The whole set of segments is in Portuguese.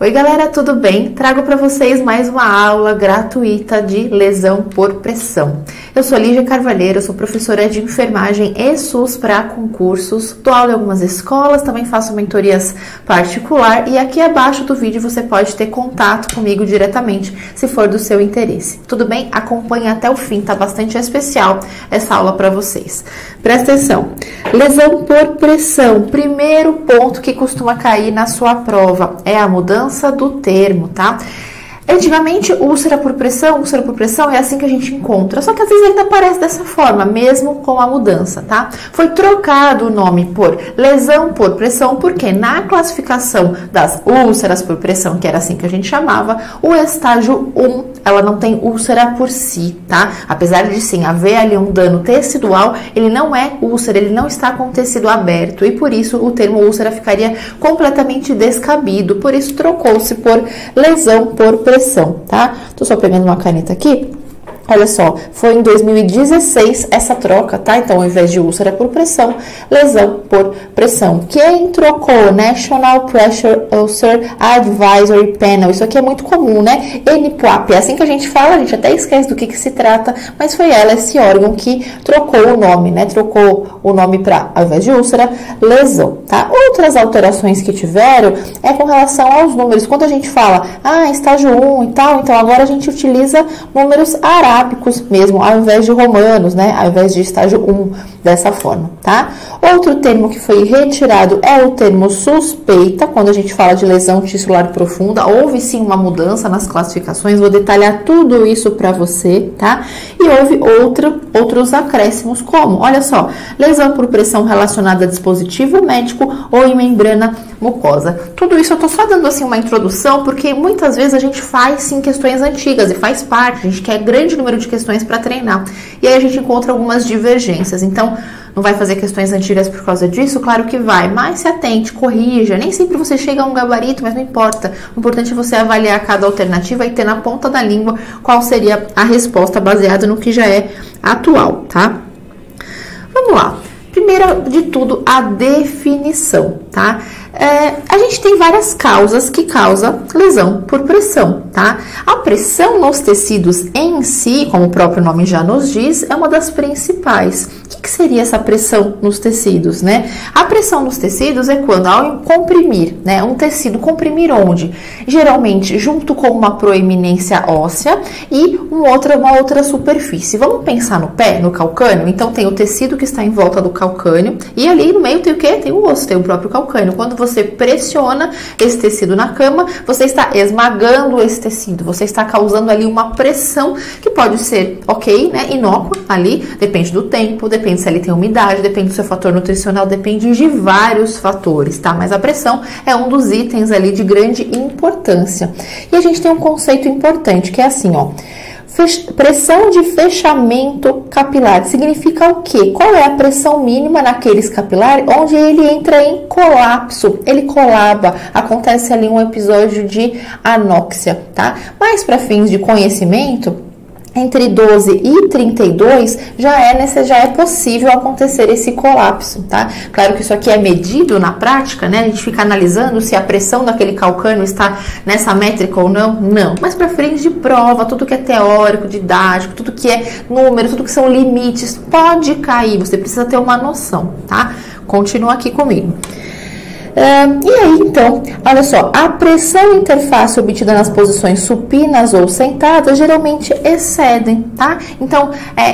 Oi galera, tudo bem? Trago para vocês mais uma aula gratuita de lesão por pressão. Eu sou Lígia Carvalheiro, sou professora de enfermagem e SUS para concursos, dou aula em algumas escolas, também faço mentorias particular e aqui abaixo do vídeo você pode ter contato comigo diretamente, se for do seu interesse. Tudo bem? Acompanhe até o fim, tá bastante especial essa aula para vocês. Presta atenção. Lesão por pressão. Primeiro ponto que costuma cair na sua prova é a mudança do termo, tá? Antigamente, úlcera por pressão é assim que a gente encontra, só que às vezes ainda aparece dessa forma, mesmo com a mudança, tá? Foi trocado o nome por lesão por pressão, porque na classificação das úlceras por pressão, que era assim que a gente chamava, o estágio 1, ela não tem úlcera por si, tá? Apesar de sim haver ali um dano tecidual, ele não é úlcera, ele não está com tecido aberto, e por isso o termo úlcera ficaria completamente descabido, por isso trocou-se por lesão por pressão. Tá? Tô só pegando uma caneta aqui. Olha só, foi em 2016 essa troca, tá? Então, ao invés de úlcera por pressão, lesão por pressão. Quem trocou? National Pressure Ulcer Advisory Panel. Isso aqui é muito comum, né? NPUAP. É assim que a gente fala, a gente até esquece do que se trata, mas foi ela, esse órgão, que trocou o nome, né? Trocou o nome para, ao invés de úlcera, lesão, tá? Outras alterações que tiveram é com relação aos números. Quando a gente fala, estágio 1 e tal, então agora a gente utiliza números arábicos mesmo, ao invés de romanos, né? Ao invés de estágio 1, dessa forma, tá? Outro termo que foi retirado é o termo suspeita, quando a gente fala de lesão tissular profunda, houve sim uma mudança nas classificações, vou detalhar tudo isso para você, tá? E houve outros acréscimos, como, olha só, lesão por pressão relacionada a dispositivo médico ou em membrana mucosa. Tudo isso eu tô só dando assim uma introdução, porque muitas vezes a gente faz sim questões antigas e faz parte, a gente quer grande número de questões para treinar. E aí a gente encontra algumas divergências. Então, não vai fazer questões antigas por causa disso? Claro que vai, mas se atente, corrija. Nem sempre você chega a um gabarito, mas não importa. O importante é você avaliar cada alternativa e ter na ponta da língua qual seria a resposta baseada no que já é atual, tá? Vamos lá. Primeiro de tudo, a definição, tá? A gente tem várias causas que causam lesão por pressão, tá? A pressão nos tecidos em si, como o próprio nome já nos diz, é uma das principais. O que seria essa pressão nos tecidos, né? A pressão nos tecidos é quando, ao comprimir, né, um tecido, comprimir onde? Geralmente junto com uma proeminência óssea e uma outra superfície. Vamos pensar no pé, no calcânio? Então tem o tecido que está em volta do calcânio e ali no meio tem o quê? Tem o osso, tem o próprio calcânio. Quando você pressiona esse tecido na cama, você está esmagando esse tecido, você está causando ali uma pressão que pode ser, ok, né, inócua ali, depende do tempo, depende se ali tem umidade, depende do seu fator nutricional, depende de vários fatores, tá? Mas a pressão é um dos itens ali de grande importância. E a gente tem um conceito importante, que é assim, ó. Pressão de fechamento capilar significa o quê? Qual é a pressão mínima naqueles capilares onde ele entra em colapso, ele colaba, acontece ali um episódio de anóxia, tá? Mas para fins de conhecimento, entre 12 e 32 já é possível acontecer esse colapso, tá? Claro que isso aqui é medido na prática, né? A gente fica analisando se a pressão daquele calcânio está nessa métrica ou não, não. Mas para fins de prova, tudo que é teórico, didático, tudo que é número, tudo que são limites, pode cair, você precisa ter uma noção, tá? Continua aqui comigo. E aí, então, olha só, a pressão interface obtida nas posições supinas ou sentadas geralmente excedem, tá? Então,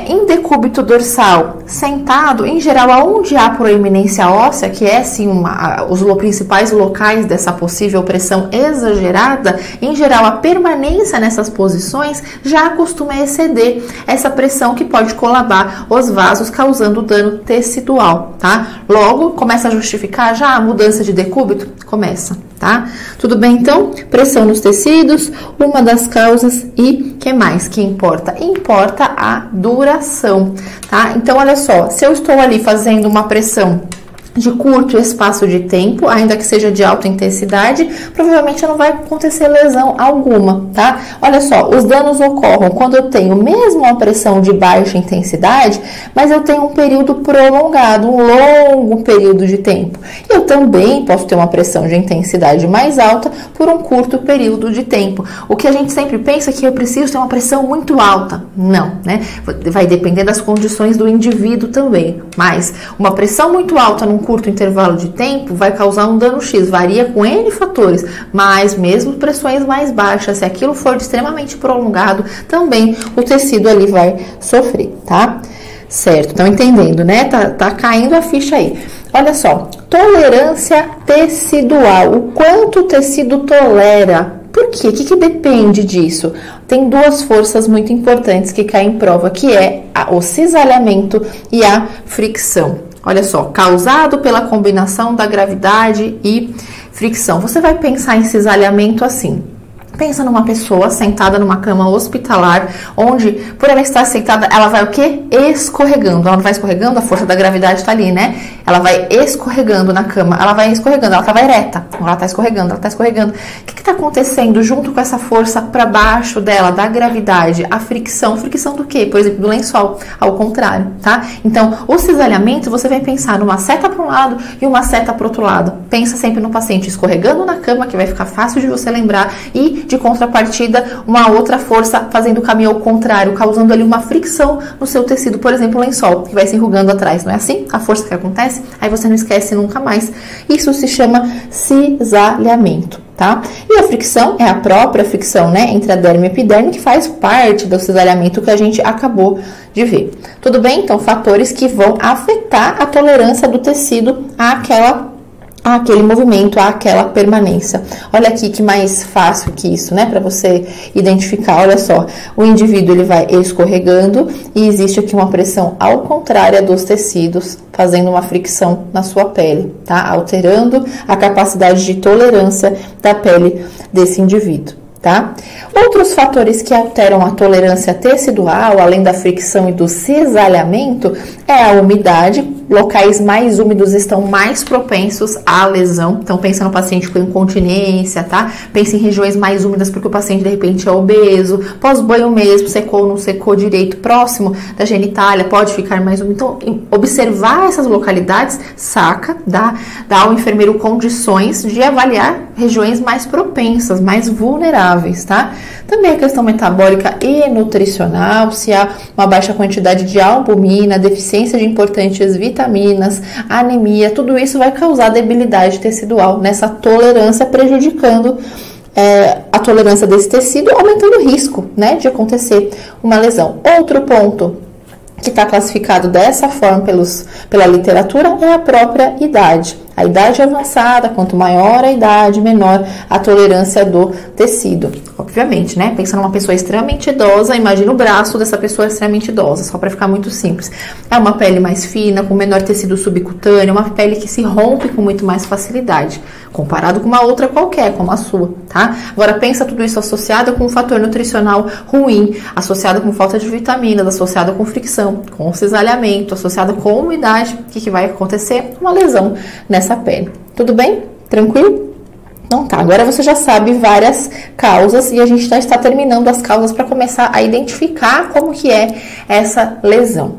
em decúbito dorsal sentado, em geral, aonde há proeminência óssea, que é, sim, os principais locais dessa possível pressão exagerada, em geral, a permanência nessas posições já costuma exceder essa pressão que pode colabar os vasos, causando dano tecidual, tá? Logo, começa a justificar já a mudança de decúbito? Começa, tá? Tudo bem, então? Pressão nos tecidos, uma das causas e que mais que importa? Importa a duração, tá? Então, olha só, se eu estou ali fazendo uma pressão de curto espaço de tempo, ainda que seja de alta intensidade, provavelmente não vai acontecer lesão alguma, tá? Olha só, os danos ocorrem quando eu tenho mesmo uma pressão de baixa intensidade, mas eu tenho um período prolongado, um longo período de tempo. Eu também posso ter uma pressão de intensidade mais alta por um curto período de tempo. O que a gente sempre pensa é que eu preciso ter uma pressão muito alta. Não, né? Vai depender das condições do indivíduo também, mas uma pressão muito alta num curto intervalo de tempo vai causar um dano X, varia com N fatores, mas mesmo pressões mais baixas, se aquilo for extremamente prolongado, também o tecido ali vai sofrer, tá? Certo, estão entendendo, né? Tá caindo a ficha aí. Olha só, tolerância tecidual, o quanto o tecido tolera. Por quê? O que depende disso? Tem duas forças muito importantes que caem em prova, que é o cisalhamento e a fricção. Olha só, causado pela combinação da gravidade e fricção. Você vai pensar em cisalhamento assim. Pensa numa pessoa sentada numa cama hospitalar, onde, por ela estar sentada, ela vai o quê? Escorregando. Ela não vai escorregando, a força da gravidade está ali, né? Ela vai escorregando na cama, ela vai escorregando, ela estava ereta, ela está escorregando, ela está escorregando. O que está acontecendo junto com essa força para baixo dela, da gravidade? A fricção. Fricção do quê? Por exemplo, do lençol, ao contrário, tá? Então, o cisalhamento, você vai pensar numa seta para um lado e uma seta para o outro lado. Pensa sempre no paciente escorregando na cama, que vai ficar fácil de você lembrar, e de contrapartida, uma outra força fazendo o caminho ao contrário, causando ali uma fricção no seu tecido, por exemplo, o lençol, que vai se enrugando atrás, não é assim? A força que acontece, aí você não esquece nunca mais. Isso se chama cisalhamento, tá? E a fricção é a própria fricção, né, entre a derme e epiderme, que faz parte do cisalhamento que a gente acabou de ver. Tudo bem? Então, fatores que vão afetar a tolerância do tecido àquele movimento, àquela permanência. Olha aqui que mais fácil que isso, né? Para você identificar, olha só. O indivíduo, ele vai escorregando e existe aqui uma pressão ao contrário dos tecidos, fazendo uma fricção na sua pele, tá? Alterando a capacidade de tolerância da pele desse indivíduo, tá? Outros fatores que alteram a tolerância tecidual, além da fricção e do cisalhamento, é a umidade. Locais mais úmidos estão mais propensos à lesão. Então, pensa no paciente com incontinência, tá? Pensa em regiões mais úmidas porque o paciente, de repente, é obeso. Pós-banho mesmo, secou ou não secou direito, próximo da genitália, pode ficar mais úmido. Então, observar essas localidades, dá ao enfermeiro condições de avaliar regiões mais propensas, mais vulneráveis, tá? Também a questão metabólica e nutricional, se há uma baixa quantidade de albumina, deficiência de importantes vitaminas, anemia, tudo isso vai causar debilidade tecidual nessa tolerância, prejudicando a tolerância desse tecido, aumentando o risco, né, de acontecer uma lesão. Outro ponto que está classificado dessa forma pela literatura é a própria idade. A idade avançada, quanto maior a idade, menor a tolerância do tecido. Obviamente, né? Pensa numa pessoa extremamente idosa, imagina o braço dessa pessoa extremamente idosa, só para ficar muito simples. É uma pele mais fina, com menor tecido subcutâneo, uma pele que se rompe com muito mais facilidade, comparado com uma outra qualquer, como a sua, tá? Agora, pensa tudo isso associado com um fator nutricional ruim, associado com falta de vitaminas, associado com fricção, com cisalhamento, associado com umidade. O que vai acontecer? Uma lesão nessa pele. Tudo bem? Tranquilo? Então tá, agora você já sabe várias causas e a gente já está terminando as causas para começar a identificar como que é essa lesão.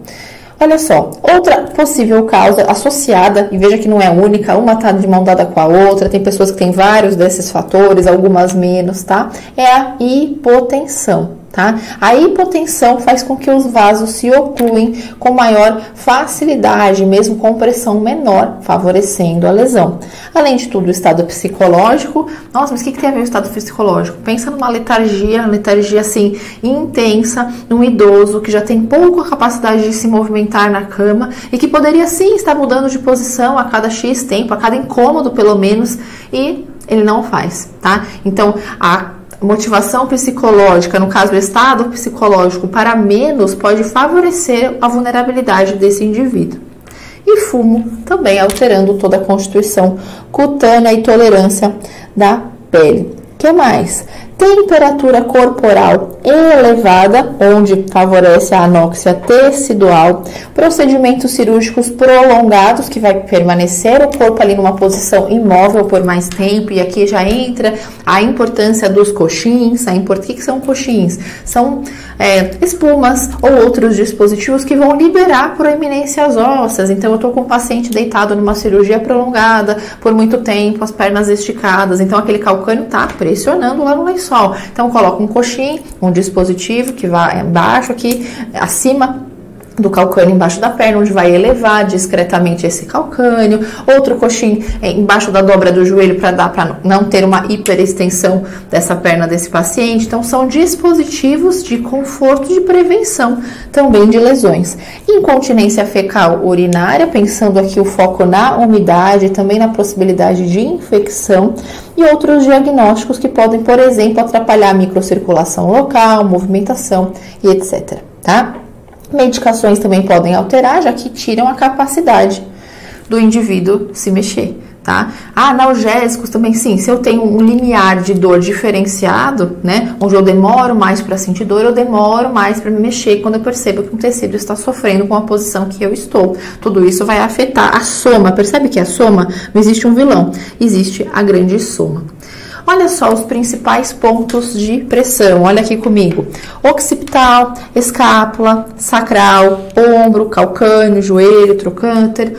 Olha só, outra possível causa associada, e veja que não é única, uma tá de mão dada com a outra, tem pessoas que têm vários desses fatores, algumas menos, tá? É a hipotensão. Tá? A hipotensão faz com que os vasos se ocluem com maior facilidade, mesmo com pressão menor, favorecendo a lesão. Além de tudo, o estado psicológico. Nossa, mas o que tem a ver o estado psicológico? Pensa numa letargia assim, intensa, num idoso que já tem pouca capacidade de se movimentar na cama e que poderia sim estar mudando de posição a cada X tempo, a cada incômodo pelo menos, e ele não faz, tá? Então, a motivação psicológica, no caso o estado psicológico para menos, pode favorecer a vulnerabilidade desse indivíduo. E fumo também alterando toda a constituição cutânea e tolerância da pele. O que mais? temperatura corporal elevada, onde favorece a anóxia tecidual, procedimentos cirúrgicos prolongados, que vai permanecer o corpo ali numa posição imóvel por mais tempo, e aqui já entra a importância dos coxins. O que são coxins? São espumas ou outros dispositivos que vão liberar proeminências ósseas. Então, eu estou com um paciente deitado numa cirurgia prolongada por muito tempo, as pernas esticadas, então aquele calcânio está pressionando lá no lençol. Então, coloca um coxim, um dispositivo que vai embaixo aqui, acima do calcânio embaixo da perna, onde vai elevar discretamente esse calcânio, outro coxim embaixo da dobra do joelho para não ter uma hiperextensão dessa perna desse paciente. Então, são dispositivos de conforto, de prevenção também de lesões. Incontinência fecal urinária, pensando aqui o foco na umidade, também na possibilidade de infecção, e outros diagnósticos que podem, por exemplo, atrapalhar a microcirculação local, movimentação e etc, tá? Medicações também podem alterar, já que tiram a capacidade do indivíduo se mexer, tá? Analgésicos também, sim. Se eu tenho um limiar de dor diferenciado, né, onde eu demoro mais para sentir dor, eu demoro mais para me mexer quando eu percebo que um tecido está sofrendo com a posição que eu estou. Tudo isso vai afetar a soma. Percebe que a soma não existe um vilão, existe a grande soma. Olha só os principais pontos de pressão, olha aqui comigo. Occipital, escápula, sacral, ombro, calcânio, joelho, trocânter.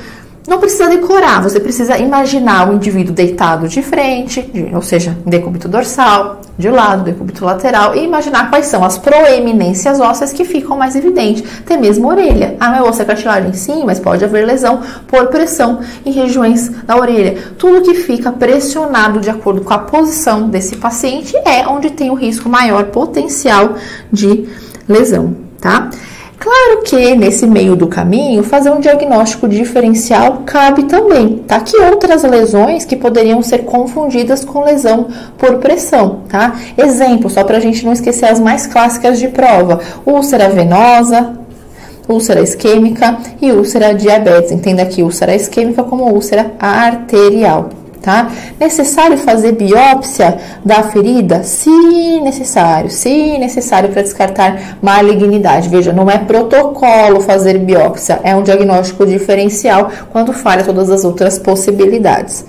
Não precisa decorar, você precisa imaginar o indivíduo deitado de frente, ou seja, decúbito dorsal, de lado, decúbito lateral, e imaginar quais são as proeminências ósseas que ficam mais evidentes. Até mesmo orelha. Meu osso é cartilagem? Sim, mas pode haver lesão por pressão em regiões da orelha. Tudo que fica pressionado de acordo com a posição desse paciente é onde tem o risco maior potencial de lesão, tá? Claro que nesse meio do caminho, fazer um diagnóstico diferencial cabe também, tá? Que outras lesões que poderiam ser confundidas com lesão por pressão, tá? Exemplo, só pra gente não esquecer as mais clássicas de prova: úlcera venosa, úlcera isquêmica e úlcera diabetes. Entenda aqui úlcera isquêmica como úlcera arterial. Tá? Necessário fazer biópsia da ferida? Sim, necessário para descartar malignidade. Veja, não é protocolo fazer biópsia, é um diagnóstico diferencial quando falha todas as outras possibilidades.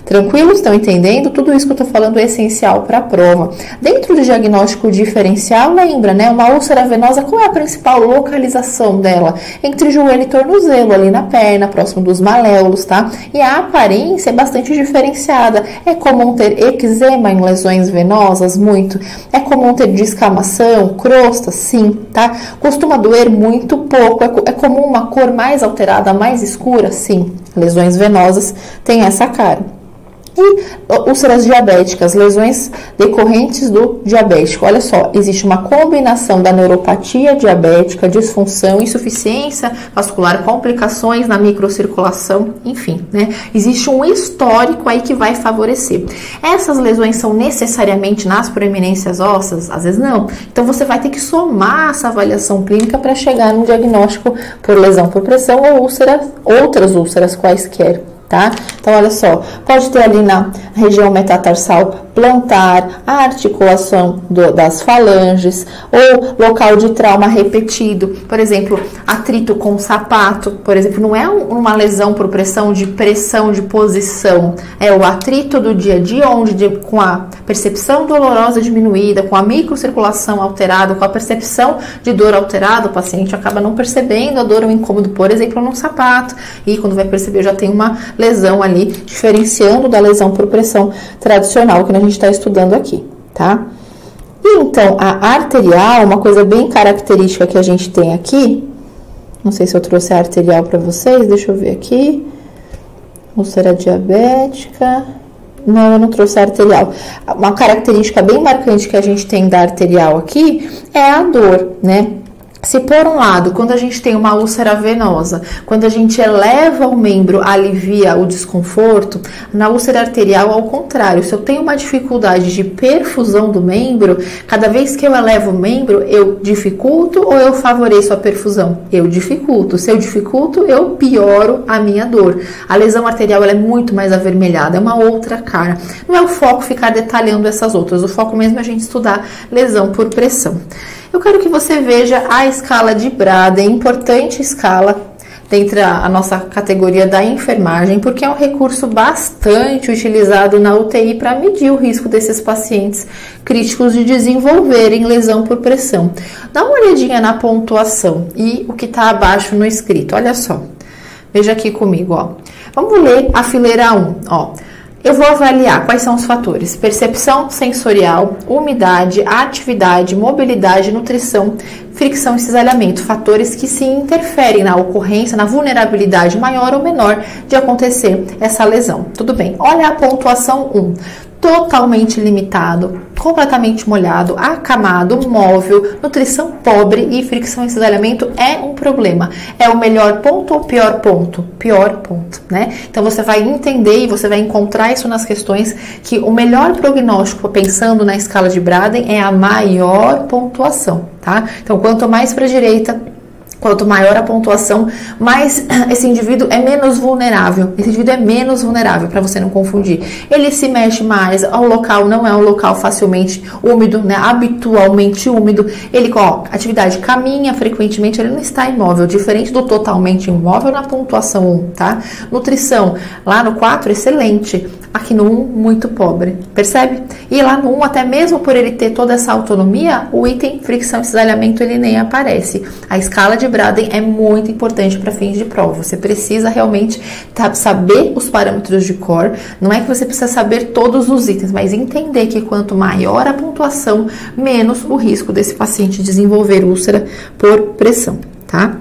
Tranquilos? Estão entendendo? Tudo isso que eu estou falando é essencial para a prova. Dentro do diagnóstico diferencial, lembra, né? Uma úlcera venosa, qual é a principal localização dela? Entre joelho e tornozelo, ali na perna, próximo dos maléolos, tá? E a aparência é bastante diferenciada. É comum ter eczema em lesões venosas? Muito. É comum ter descamação, crosta? Sim, tá? Costuma doer muito pouco. É comum uma cor mais alterada, mais escura? Sim. Lesões venosas têm essa cara. E úlceras diabéticas, lesões decorrentes do diabético. Olha só, existe uma combinação da neuropatia diabética, disfunção, insuficiência vascular, complicações na microcirculação, enfim, né? Existe um histórico aí que vai favorecer. Essas lesões são necessariamente nas proeminências ósseas? Às vezes não. Então, você vai ter que somar essa avaliação clínica para chegar no diagnóstico por lesão por pressão ou outras úlceras quaisquer. Tá? Então, olha só, pode ter ali na região metatarsal plantar, a articulação das falanges, ou local de trauma repetido, por exemplo, atrito com sapato, por exemplo, não é uma lesão por pressão de posição, é o atrito do dia a dia, onde com a percepção dolorosa diminuída, com a microcirculação alterada, com a percepção de dor alterada, o paciente acaba não percebendo a dor ou incômodo, por exemplo, num sapato, e quando vai perceber já tem uma lesão ali, diferenciando da lesão por pressão tradicional, que a gente está estudando aqui, tá? E então, a arterial, uma coisa bem característica que a gente tem aqui, não sei se eu trouxe a arterial para vocês, deixa eu ver aqui, úlcera diabética, não, eu não trouxe a arterial. Uma característica bem marcante que a gente tem da arterial aqui é a dor, né? Se por um lado, quando a gente tem uma úlcera venosa, quando a gente eleva o membro, alivia o desconforto, na úlcera arterial, ao contrário, se eu tenho uma dificuldade de perfusão do membro, cada vez que eu elevo o membro, eu dificulto ou eu favoreço a perfusão? Eu dificulto. Se eu dificulto, eu pioro a minha dor. A lesão arterial ela é muito mais avermelhada, é uma outra cara. Não é o foco ficar detalhando essas outras, o foco mesmo é a gente estudar lesão por pressão. Eu quero que você veja a escala de Braden, importante escala dentro da nossa categoria da enfermagem, porque é um recurso bastante utilizado na UTI para medir o risco desses pacientes críticos de desenvolverem lesão por pressão. Dá uma olhadinha na pontuação e o que está abaixo no escrito, olha só. Veja aqui comigo, ó. Vamos ler a fileira 1, ó. Eu vou avaliar quais são os fatores: percepção sensorial, umidade, atividade, mobilidade, nutrição, fricção e cisalhamento. Fatores que se interferem na ocorrência, na vulnerabilidade maior ou menor de acontecer essa lesão. Tudo bem. Olha a pontuação 1. Totalmente limitado, completamente molhado, acamado, móvel, nutrição pobre e fricção e cisalhamento é um problema. É o melhor ponto ou pior ponto? Pior ponto, né? Então você vai entender e você vai encontrar isso nas questões que o melhor prognóstico, pensando na escala de Braden, é a maior pontuação, tá? Então quanto mais para a direita, quanto maior a pontuação, mais esse indivíduo é menos vulnerável. Esse indivíduo é menos vulnerável, para você não confundir. Ele se mexe mais, o local não é um local facilmente úmido, né? Habitualmente úmido. Ele, ó, atividade, caminha frequentemente, ele não está imóvel, diferente do totalmente imóvel na pontuação 1, tá? Nutrição, lá no 4, excelente. Aqui no 1, muito pobre. Percebe? E lá no 1, até mesmo por ele ter toda essa autonomia, o item fricção e cisalhamento ele nem aparece. A escala de Braden é muito importante para fins de prova. Você precisa realmente saber os parâmetros de cor. Não é que você precisa saber todos os itens, mas entender que quanto maior a pontuação, menos o risco desse paciente desenvolver úlcera por pressão, tá?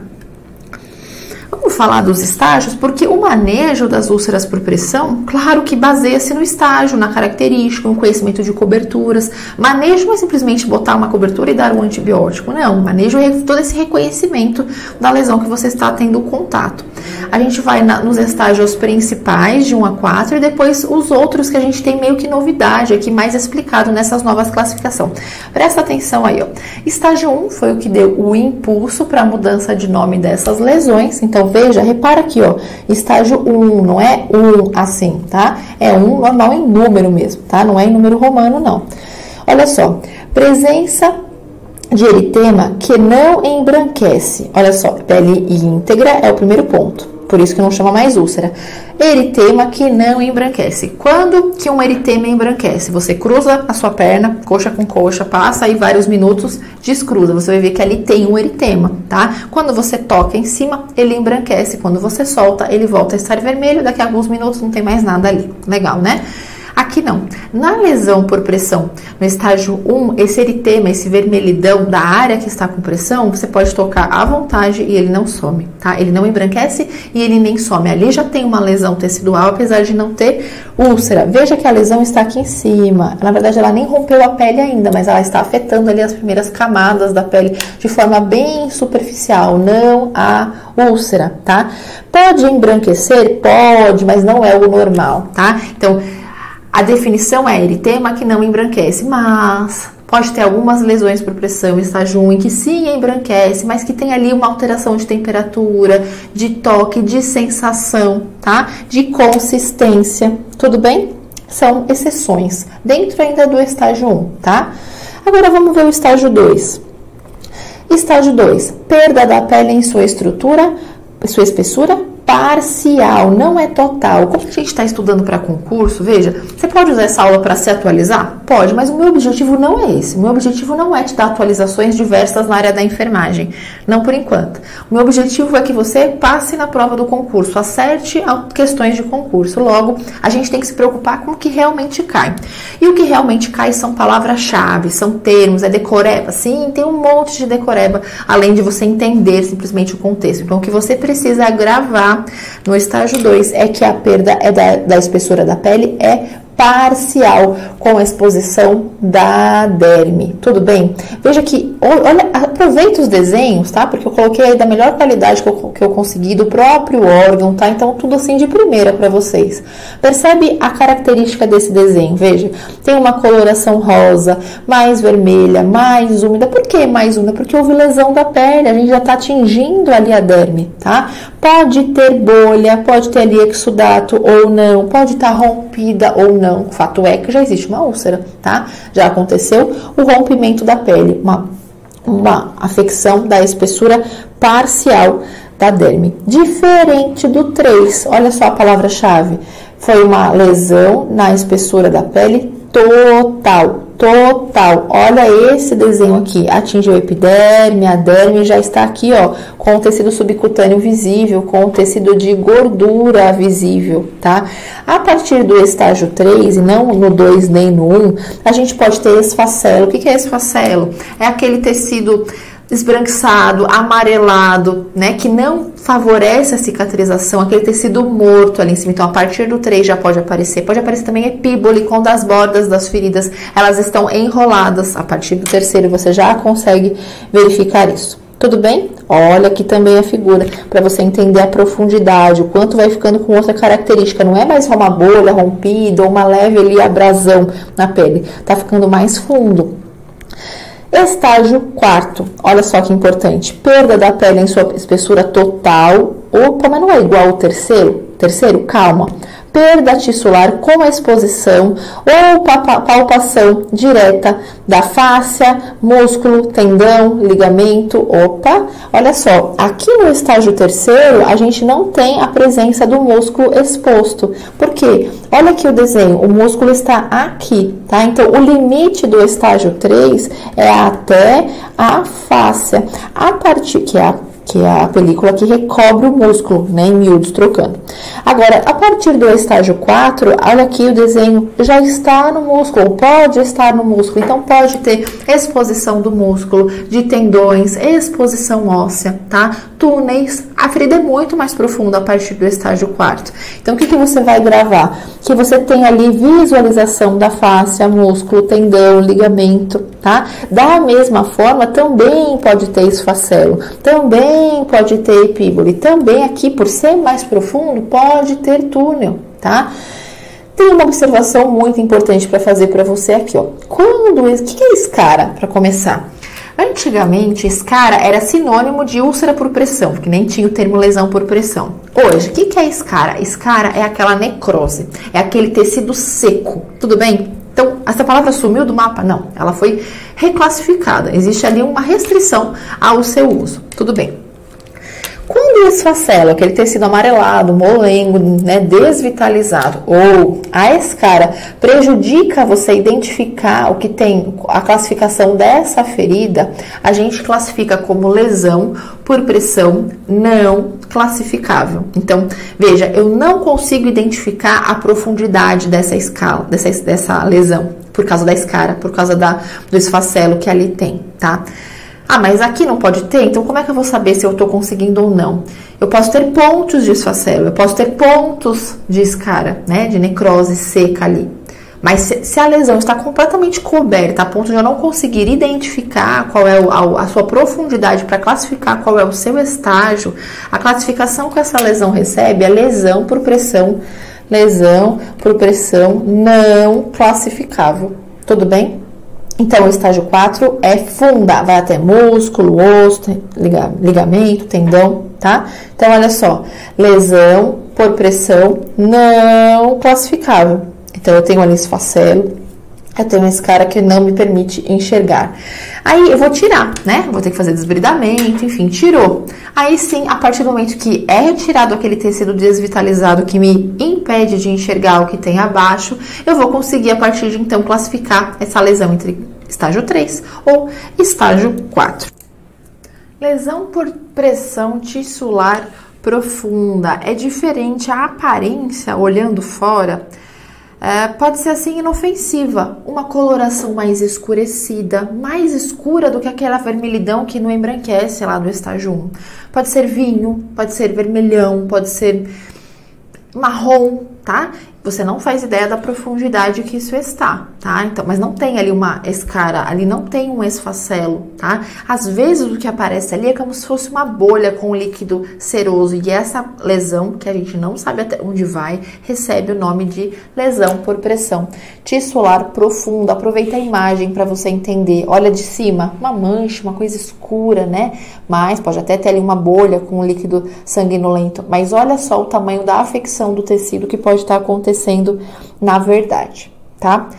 Vamos falar dos estágios, porque o manejo das úlceras por pressão, claro que baseia-se no estágio, na característica, no conhecimento de coberturas. Manejo não é simplesmente botar uma cobertura e dar um antibiótico, não. Manejo é todo esse reconhecimento da lesão que você está tendo contato. A gente vai nos estágios principais, de 1 a 4, e depois os outros que a gente tem meio que novidade aqui, mais explicado nessas novas classificações. Presta atenção aí, ó. Estágio 1 foi o que deu o impulso para a mudança de nome dessas lesões. Então, veja, repara aqui, ó, estágio 1, não é 1 assim, tá? É 1 normal em número mesmo, tá? Não é em número romano, não. Olha só, presença de eritema que não embranquece. Olha só, pele íntegra é o primeiro ponto. Por isso que não chama mais úlcera. Eritema que não embranquece. Quando que um eritema embranquece? Você cruza a sua perna, coxa com coxa, passa aí vários minutos, descruza. Você vai ver que ali tem um eritema, tá? Quando você toca em cima, ele embranquece. Quando você solta, ele volta a estar vermelho. Daqui a alguns minutos não tem mais nada ali. Legal, né? Aqui não. Na lesão por pressão, no estágio 1, esse eritema, esse vermelhidão da área que está com pressão, você pode tocar à vontade e ele não some, tá? Ele não embranquece e ele nem some. Ali já tem uma lesão tecidual, apesar de não ter úlcera. Veja que a lesão está aqui em cima. Na verdade, ela nem rompeu a pele ainda, mas ela está afetando ali as primeiras camadas da pele de forma bem superficial, não a úlcera, tá? Pode embranquecer? Pode, mas não é o normal, tá? Então, a definição é eritema que não embranquece, mas pode ter algumas lesões por pressão, estágio 1, em que sim embranquece, mas que tem ali uma alteração de temperatura, de toque, de sensação, tá? De consistência, tudo bem? São exceções, dentro ainda do estágio 1, tá? Agora vamos ver o estágio 2. Estágio 2, perda da pele em sua estrutura, sua espessura, parcial, não é total. Como a gente está estudando para concurso, veja, você pode usar essa aula para se atualizar? Pode, mas o meu objetivo não é esse. O meu objetivo não é te dar atualizações diversas na área da enfermagem. Não por enquanto. O meu objetivo é que você passe na prova do concurso, acerte questões de concurso. Logo, a gente tem que se preocupar com o que realmente cai. E o que realmente cai são palavras-chave, são termos, é decoreba. Sim, tem um monte de decoreba, além de você entender simplesmente o contexto. Então, o que você precisa gravar no estágio 2 é que a perda da espessura da pele é parcial com a exposição da derme, tudo bem? Veja que, olha, aproveita os desenhos, tá? Porque eu coloquei aí da melhor qualidade que eu consegui, do próprio órgão, tá? Então, tudo assim de primeira para vocês. Percebe a característica desse desenho? Veja, tem uma coloração rosa, mais vermelha, mais úmida. Por que mais úmida? Porque houve lesão da pele, a gente já tá atingindo ali a derme, tá? Pode ter bolha, pode ter ali exudato ou não, pode estar rompida ou não. O fato é que já existe uma úlcera, tá? Já aconteceu o rompimento da pele, uma afecção da espessura parcial da derme. Diferente do 3, olha só a palavra-chave, foi uma lesão na espessura da pele total. Olha esse desenho aqui, atingiu a epiderme, a derme já está aqui, ó, com o tecido subcutâneo visível, com o tecido de gordura visível, tá? A partir do estágio 3, e não no 2 nem no 1, a gente pode ter esfacelo. O que é esfacelo? É aquele tecido esbranquiçado, amarelado, né, que não favorece a cicatrização, aquele tecido morto ali em cima. Então, a partir do 3 já pode aparecer também epíbole, quando as bordas das feridas, elas estão enroladas. A partir do 3º você já consegue verificar isso. Tudo bem? Olha aqui também a figura, para você entender a profundidade, o quanto vai ficando com outra característica. Não é mais uma bolha rompida ou uma leve ali abrasão na pele, tá ficando mais fundo. Estágio 4, olha só que importante, perda da pele em sua espessura total. Opa, mas não é igual ao terceiro, calma. Perda tissular com a exposição ou palpação direta da fáscia, músculo, tendão, ligamento. Opa, olha só, aqui no estágio 3º a gente não tem a presença do músculo exposto. Por quê? Olha aqui o desenho, o músculo está aqui, tá? Então, o limite do estágio 3 é até a fáscia, a partir que é a película que recobre o músculo, né, em miúdos trocando. Agora, a partir do estágio 4, olha aqui o desenho, já está no músculo, pode estar no músculo, então pode ter exposição do músculo, de tendões, exposição óssea, tá? Túneis, a ferida é muito mais profunda a partir do estágio 4. Então, o que você vai gravar? Que você tem ali visualização da fáscia, músculo, tendão, ligamento, tá? Da mesma forma, também pode ter esfacelo, também pode ter epíbole, também aqui, por ser mais profundo, pode ter túnel, tá? Tem uma observação muito importante para fazer para você aqui, ó. O que é escara, para começar? Antigamente, escara era sinônimo de úlcera por pressão, porque nem tinha o termo lesão por pressão. Hoje, o que é escara? Escara é aquela necrose, é aquele tecido seco, tudo bem? Então, essa palavra sumiu do mapa? Não, ela foi reclassificada. Existe ali uma restrição ao seu uso. Tudo bem. Quando o esfacelo, aquele tecido amarelado, molengo, né, desvitalizado, ou a escara prejudica você identificar o que tem a classificação dessa ferida, a gente classifica como lesão por pressão não classificável. Então, veja, eu não consigo identificar a profundidade dessa escala, dessa lesão, por causa da escara, por causa do esfacelo que ali tem, tá? Ah, mas aqui não pode ter? Então, como é que eu vou saber se eu estou conseguindo ou não? Eu posso ter pontos de esfacelo, eu posso ter pontos de escara, né? De necrose seca ali. Mas se a lesão está completamente coberta, a ponto de eu não conseguir identificar qual é a sua profundidade para classificar qual é o seu estágio, a classificação que essa lesão recebe é lesão por pressão não classificável. Tudo bem? Então, o estágio 4 é funda, vai até músculo, osso, ligamento, tendão, tá? Então, olha só, lesão por pressão não classificável. Então, eu tenho ali esfacelo, eu tenho esse cara que não me permite enxergar. Aí, eu vou tirar, né? Vou ter que fazer desbridamento, enfim, tirou. Aí, sim, a partir do momento que é retirado aquele tecido desvitalizado que me impede de enxergar o que tem abaixo, eu vou conseguir, a partir de então, classificar essa lesão entre estágio 3 ou estágio 4. Lesão por pressão tissular profunda. É diferente a aparência, olhando fora, pode ser assim inofensiva, uma coloração mais escurecida, mais escura do que aquela vermelhidão que não embranquece lá do estágio 1. Pode ser vinho, pode ser vermelhão, pode ser marrom, tá? Você não faz ideia da profundidade que isso está, tá? Então, mas não tem ali uma escara, ali não tem um esfacelo, tá? Às vezes o que aparece ali é como se fosse uma bolha com líquido seroso e essa lesão, que a gente não sabe até onde vai, recebe o nome de lesão por pressão tissular profunda. Aproveita a imagem para você entender. Olha de cima, uma mancha, uma coisa escura, né? Mas pode até ter ali uma bolha com líquido sanguinolento, mas olha só o tamanho da afecção do tecido que pode estar acontecendo na verdade, tá?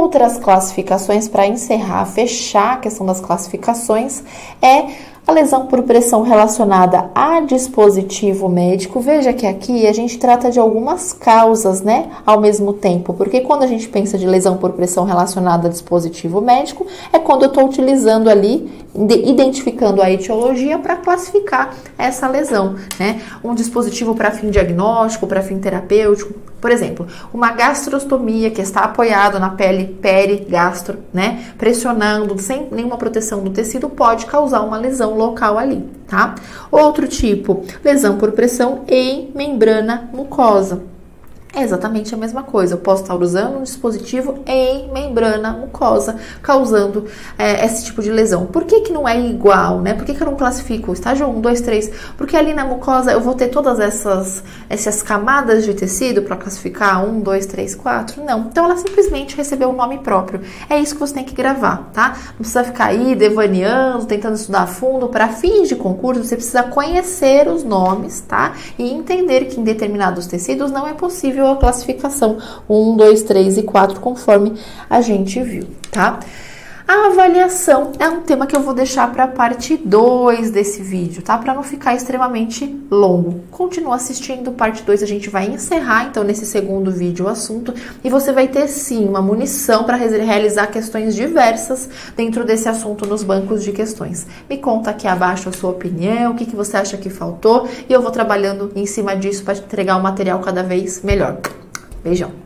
Outras classificações para encerrar, fechar a questão das classificações é a lesão por pressão relacionada a dispositivo médico. Veja que aqui a gente trata de algumas causas, né, ao mesmo tempo, porque quando a gente pensa de lesão por pressão relacionada a dispositivo médico, é quando eu estou utilizando ali, identificando a etiologia para classificar essa lesão, né? Um dispositivo para fim diagnóstico, para fim terapêutico, por exemplo, uma gastrostomia que está apoiada na pele perigastro, né, pressionando sem nenhuma proteção do tecido, pode causar uma lesão local ali, tá? Outro tipo, lesão por pressão em membrana mucosa. É exatamente a mesma coisa, eu posso estar usando um dispositivo em membrana mucosa, causando esse tipo de lesão. Por que que não é igual, né? Por que que eu não classifico estágio 1, 2, 3? Porque ali na mucosa eu vou ter todas essas camadas de tecido para classificar 1, 2, 3, 4? Não. Então ela simplesmente recebeu um nome próprio. É isso que você tem que gravar, tá? Não precisa ficar aí devaneando, tentando estudar a fundo. Para fins de concurso, você precisa conhecer os nomes, tá? E entender que em determinados tecidos não é possível a classificação 1, 2, 3 e 4, conforme a gente viu, tá? A avaliação é um tema que eu vou deixar para a parte 2 desse vídeo, tá? Para não ficar extremamente longo. Continua assistindo, parte 2 a gente vai encerrar, então, nesse segundo vídeo o assunto, e você vai ter, sim, uma munição para realizar questões diversas dentro desse assunto nos bancos de questões. Me conta aqui abaixo a sua opinião, o que você acha que faltou, e eu vou trabalhando em cima disso para entregar um material cada vez melhor. Beijão!